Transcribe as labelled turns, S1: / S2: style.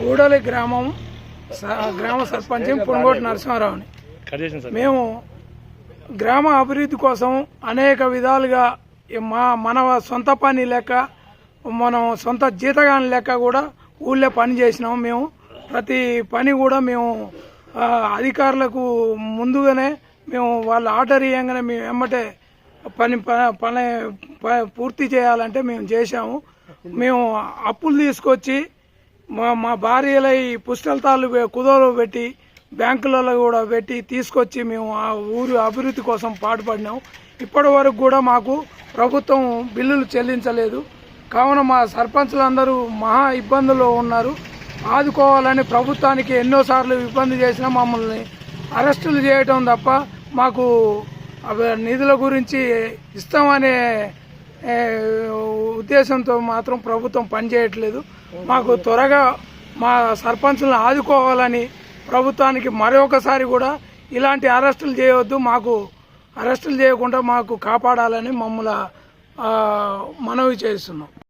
S1: ఊడలి గ్రామ సర్పంచ్ పునగోటి నరసింహారావుని. మేము గ్రామ అభివృద్ధి కోసం అనేక విధాలుగా మన సొంత పని లెక్క, మనం సొంత జీతగాని లెక్క కూడా ఊళ్ళో పని చేసినాము. మేము ప్రతి పని కూడా మేము అధికారులకు ముందుగానే మేము వాళ్ళ ఆర్డర్ ఇవ్వగానే మేము ఎమ్మటే పని పూర్తి చేయాలంటే మేము చేశాము. మేము అప్పులు తీసుకొచ్చి మా భార్యల ఈ పుస్తకాలు కుదవలో పెట్టి బ్యాంకులలో కూడా పెట్టి తీసుకొచ్చి మేము ఆ ఊరు అభివృద్ధి కోసం పాటుపడినాము. ఇప్పటి వరకు కూడా మాకు ప్రభుత్వం బిల్లులు చెల్లించలేదు. కావున మా సర్పంచులందరూ మహా ఇబ్బందుల్లో ఉన్నారు. ఆదుకోవాలని ప్రభుత్వానికి ఎన్నోసార్లు ఇబ్బంది చేసినా మమ్మల్ని అరెస్టులు చేయటం తప్ప మాకు నిధుల గురించి ఇస్తామనే ఉద్దేశంతో మాత్రం ప్రభుత్వం పనిచేయట్లేదు. మాకు త్వరగా మా సర్పంచులను ఆదుకోవాలని ప్రభుత్వానికి మరొకసారి కూడా ఇలాంటి అరెస్టులు చేయవద్దు, మాకు అరెస్టులు చేయకుండా మాకు కాపాడాలని మమ్మల్ని మనవి చేస్తున్నాం.